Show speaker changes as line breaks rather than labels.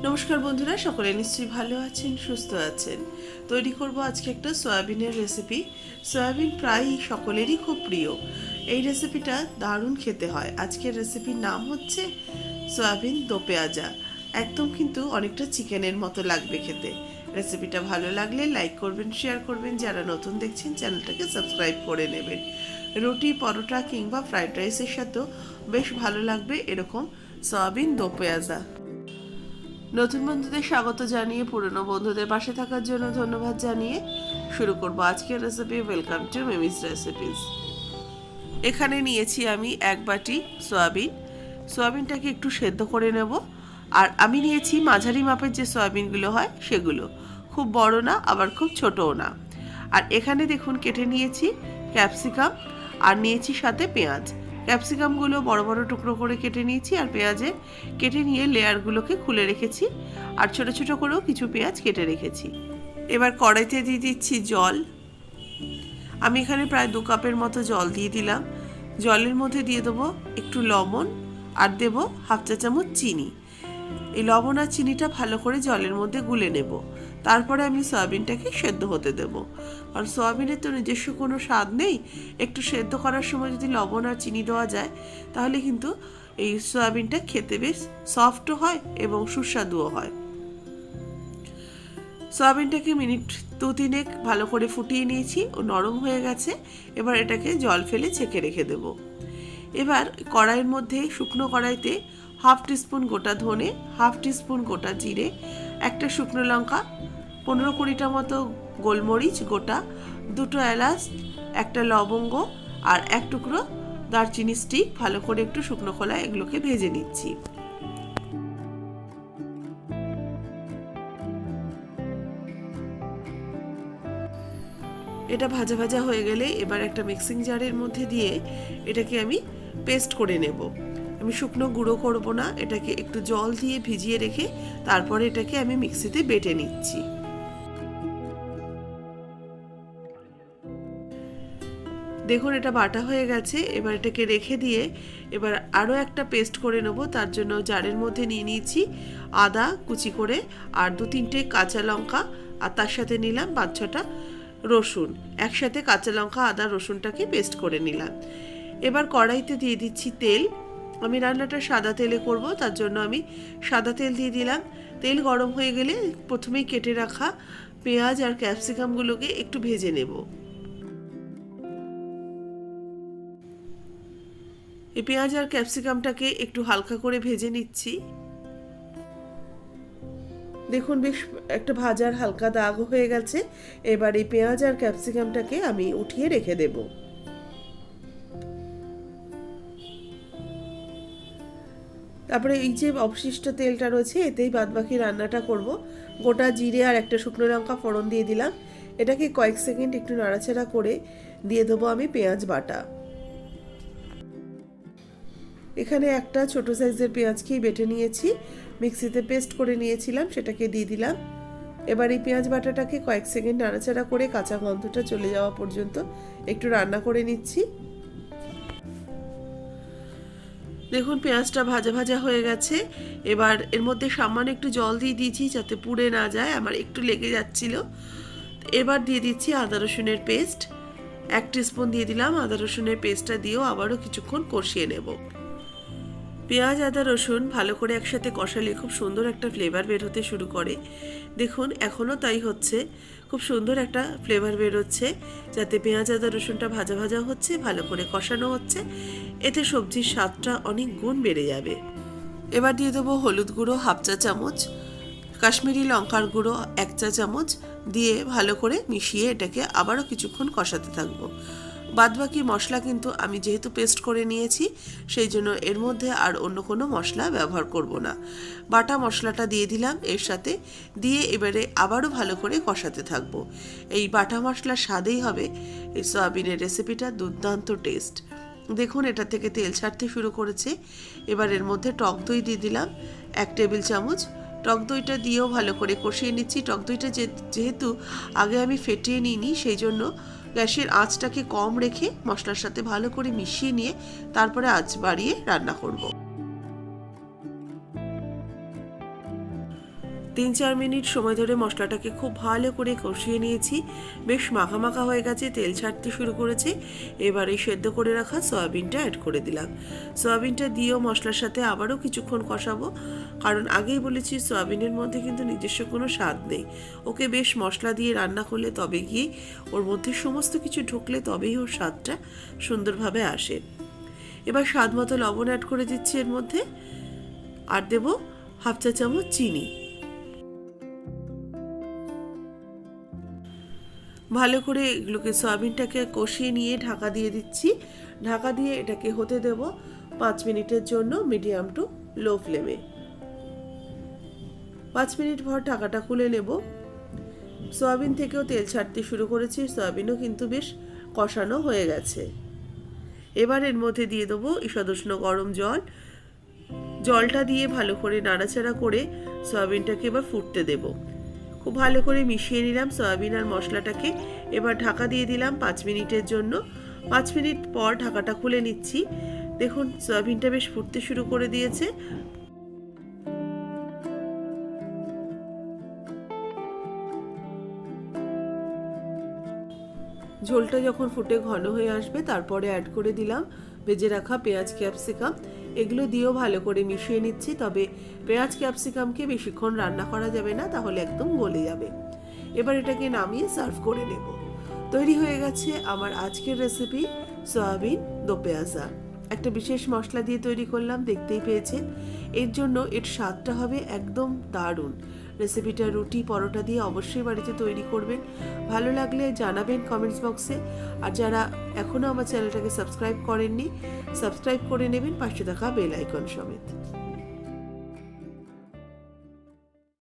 নমস্কার বন্ধুরা, সকলে নিশ্চয়ই ভালো আছেন, সুস্থ আছেন। তৈরি করব আজকে একটা সয়াবিনের রেসিপি। সয়াবিন প্রায় সকলেরই খুব প্রিয়। এই রেসিপিটা দারুণ খেতে হয়। আজকের রেসিপির নাম হচ্ছে সয়াবিন দোপেয়াজা। একদম কিন্তু অনেকটা চিকেনের মতো লাগবে খেতে। রেসিপিটা ভালো লাগলে লাইক করবেন, শেয়ার করবেন। যারা নতুন দেখছেন চ্যানেলটাকে সাবস্ক্রাইব করে নেবেন। রুটি, পরোটা কিংবা ফ্রাইড রাইসের সাথেও বেশ ভালো লাগবে এরকম সয়াবিন দোপেয়াজা। নতুন বন্ধুদের স্বাগত জানিয়ে পুরনো বন্ধুদের পাশে থাকার জন্য ধন্যবাদ জানিয়ে শুরু করব আজকের recipe. Welcome to Mimi's recipes. এখানে নিয়েছি আমি এক বাটি সয়াবিন। সয়াবিনটাকে একটু সেদ্ধ করে নেব। আর আমি নিয়েছি মাঝারি মাপের যে সয়াবিনগুলো হয় সেগুলো, খুব বড় না আবার খুব ছোটও না। আর এখানে দেখুন কেটে নিয়েছি ক্যাপসিকাম আর নিয়েছি সাথে পেঁয়াজ। ক্যাপসিকামগুলো বড় বড় টুকরো করে কেটে নিয়েছি আর পেঁয়াজে কেটে নিয়ে লেয়ারগুলোকে খুলে রেখেছি। আর ছোট ছোট করেও কিছু পেঁয়াজ কেটে রেখেছি। এবার কড়াইতে দিয়ে দিচ্ছি জল। আমি এখানে প্রায় 2 কাপের মতো জল দিয়ে দিলাম। জলের মধ্যে দিয়ে দেবো একটু লবণ আর দেবো 1/2 চা চামচ চিনি। এই লবণ আর চিনিটা ভালো করে জলের মধ্যে গুলে নেব। তারপরে আমি সয়াবিনটাকে সেদ্ধ হতে দেব। আর সয়াবিনের তো নিজস্ব কোনো স্বাদ নেই, একটু সেদ্ধ করার সময় যদি লবণ আর চিনি দেওয়া যায় তাহলে কিন্তু এই সয়াবিনটা খেতে বেশ সফটও হয় এবং সুস্বাদুও হয়। সয়াবিনটাকে মিনিট 2-3 ভালো করে ফুটিয়ে নিয়েছি ও নরম হয়ে গেছে। এবার এটাকে জল ফেলে ছেঁকে রেখে দেব। এবার কড়াইয়ের মধ্যে শুকনো কড়াইতে 1/2 টিস্পুন গোটা ধনে, 1/2 টিস্পুন গোটা জিরে, একটা শুকনো লঙ্কা, 15-20টা মতো গোলমরিচ গোটা, 2টো এলাচ, একটা লবঙ্গ আর 1 টুকরো দারচিনি স্টিক ভালো করে একটু শুকনো খোলায় এগুলোকে ভেজে নিচ্ছি। এটা ভাজা ভাজা হয়ে গেলে এবার একটা মিক্সিং জারের মধ্যে দিয়ে এটাকে আমি পেস্ট করে নেব। আমি শুকনো গুঁড়ো করব না, এটাকে একটু জল দিয়ে ভিজিয়ে রেখে তারপরে এটাকে আমি মিক্সিতে বেটে নিচ্ছি। দেখুন এটা বাটা হয়ে গেছে। এবার এটাকে রেখে দিয়ে এবার আরও একটা পেস্ট করে নেব। তার জন্য জারের মধ্যে নিয়ে নিয়েছি আদা কুচি করে আর 2-3টে কাঁচা লঙ্কা আর তার সাথে নিলাম 5-6টা রসুন। একসাথে কাঁচা লঙ্কা আদা রসুনটাকে পেস্ট করে নিলাম। এবার কড়াইতে দিয়ে দিচ্ছি তেল। আমি রান্নাটা সাদা তেলে করব, তার জন্য আমি সাদা তেল দিয়ে দিলাম। তেল গরম হয়ে গেলে প্রথমেই কেটে রাখা পেঁয়াজ আর ক্যাপসিকামগুলোকে একটু ভেজে নেব। এই পেঁয়াজ আর ক্যাপসিকামটাকে একটু হালকা করে ভেজে নিচ্ছি। দেখুন বেশ একটা ভাজার হালকা দাগ হয়ে গেছে। এবার এই পেঁয়াজ আর ক্যাপসিকামটাকে আমি উঠিয়ে রেখে দেব। তারপরে এই যে অবশিষ্ট তেলটা রয়েছে এতেই বাদবাকি রান্নাটা করব। গোটা জিরে আর একটা শুকনো লঙ্কা ফোড়ন দিয়ে দিলাম। এটাকে কয়েক সেকেন্ড একটু নাড়াচাড়া করে দিয়ে দেবো আমি পেঁয়াজ বাটা। এখানে একটা ছোট সাইজের পেঁয়াজকেই বেটে নিয়েছি, মিক্সিতে পেস্ট করে নিয়েছিলাম, সেটাকে দিয়ে দিলাম। এবার এই পেঁয়াজ বাটাটাকে কয়েক সেকেন্ড নাড়াচাড়া করে কাঁচা গন্ধটা চলে যাওয়া পর্যন্ত একটু রান্না করে নিচ্ছি। দেখুন পেঁয়াজটা ভাজা ভাজা হয়ে গেছে। এবার এর মধ্যে সামান্য একটু জল দিয়ে দিয়েছি যাতে পুড়ে না যায়, আমার একটু লেগে যাচ্ছিল। এবার দিয়ে দিচ্ছি আদা রসুনের পেস্ট। 1 টিস্পুন দিয়ে দিলাম। আদা রসুনের পেস্টটা দিয়েও আবারও কিছুক্ষণ কষিয়ে নেব। পেঁয়াজ আদা রসুন ভালো করে একসাথে কষালে খুব সুন্দর একটা ফ্লেভার বের হতে শুরু করে। দেখুন এখনও তাই হচ্ছে, খুব সুন্দর একটা ফ্লেভার বের হচ্ছে, যাতে পেঁয়াজ আদা রসুনটা ভাজা ভাজা হচ্ছে, ভালো করে কষানো হচ্ছে। এতে সবজির স্বাদটা অনেক গুণ বেড়ে যাবে। এবার দিয়ে দেবো হলুদ গুঁড়ো 1/2 চা চামচ, কাশ্মীরি লঙ্কার গুঁড়ো 1 চা চামচ দিয়ে ভালো করে মিশিয়ে এটাকে আবারও কিছুক্ষণ কষাতে থাকবো। বাদবাকি মশলা কিন্তু আমি যেহেতু পেস্ট করে নিয়েছি সেই জন্য এর মধ্যে আর অন্য কোনো মশলা ব্যবহার করব না। বাটা মশলাটা দিয়ে দিলাম এর সাথে, দিয়ে এবারে আবারও ভালো করে কষাতে থাকবো। এই বাটা মশলার স্বাদেই হবে এই সয়াবিনের রেসিপিটা দুর্দান্ত টেস্ট। দেখুন এটা থেকে তেল ছাড়তে শুরু করেছে। এবার এর মধ্যে টক দই দিয়ে দিলাম 1 টেবিল চামচ। টক দইটা দিয়েও ভালো করে কষিয়ে নিচ্ছি। টক দইটা যেহেতু আগে আমি ফেটিয়ে নিইনি সেই জন্য গ্যাসের আঁচটাকে কম রেখে মশলার সাথে ভালো করে মিশিয়ে নিয়ে তারপরে আঁচ বাড়িয়ে রান্না করব। 3-4 মিনিট সময় ধরে মশলাটাকে খুব ভালো করে কষিয়ে নিয়েছি। বেশ মাখা মাখা হয়ে গেছে, তেল ছাড়তে শুরু করেছে। এবার এই সেদ্ধ করে রাখা সয়াবিনটা অ্যাড করে দিলাম। সয়াবিনটা দিয়েও মশলার সাথে আবারও কিছুক্ষণ কষাবো, কারণ আগেই বলেছি সয়াবিনের মধ্যে কিন্তু নিজস্ব কোনো স্বাদ নেই। ওকে বেশ মশলা দিয়ে রান্না করলে তবে গিয়ে ওর মধ্যে সমস্ত কিছু ঢুকলে তবেই ওর স্বাদটা সুন্দরভাবে আসে। এবার স্বাদ মতো লবণ অ্যাড করে দিচ্ছি এর মধ্যে, আর দেব 1/2 চা চামচ চিনি। ভালো করে এগুলোকে সয়াবিনটাকে কষিয়ে নিয়ে ঢাকা দিয়ে দিচ্ছি। ঢাকা দিয়ে এটাকে হতে দেব 5 মিনিটের জন্য মিডিয়াম টু লো ফ্লেমে। 5 মিনিট পর ঢাকাটা খুলে নেব। সয়াবিন থেকেও তেল ছাড়তে শুরু করেছে, সয়াবিনও কিন্তু বেশ কষানো হয়ে গেছে। এবার এর মধ্যে দিয়ে দেবো ঈষদুষ্ণ গরম জল। জলটা দিয়ে ভালো করে নাড়াচাড়া করে সয়াবিনটাকে এবার ফুটতে দেব। খুব ভালো করে মিশিয়ে নিলাম সয়াবিন আর মশলাটাকে। এবার ঢাকা দিয়ে দিলাম 5 মিনিটের জন্য। 5 মিনিট পর ঢাকাটা খুলে নিচ্ছি। দেখুন সয়াবিনটা বেশ ফুটতে শুরু করে দিয়েছে। ঝোলটা যখন ফুটে ঘন হয়ে আসবে তারপরে অ্যাড করে দিলাম ভেজে রাখা পেঁয়াজ ক্যাপসিকাম। এগুলো দিয়েও ভালো করে মিশিয়ে নিচ্ছি, তবে পেঁয়াজ ক্যাপসিকামকে বেশিক্ষণ রান্না করা যাবে না, তাহলে একদম গলে যাবে। এবার এটাকে নামিয়ে সার্ভ করে নেব। তৈরি হয়ে গেছে আমার আজকের রেসিপি সয়াবিন দোপেয়াজা। একটা বিশেষ মশলা দিয়ে তৈরি করলাম, দেখতেই পেয়েছেন। এর জন্য এর স্বাদটা হবে একদম দারুণ। রেসিপিটা রুটি পরোটা দিয়ে অবশ্যই বাড়িতে তৈরি করবেন। ভালো লাগলে জানাবেন কমেন্টস বক্সে। আর যারা এখনও আমার চ্যানেলটাকে সাবস্ক্রাইব করেননি, সাবস্ক্রাইব করে নেবেন পাশে থাকা বেল আইকন সমেত।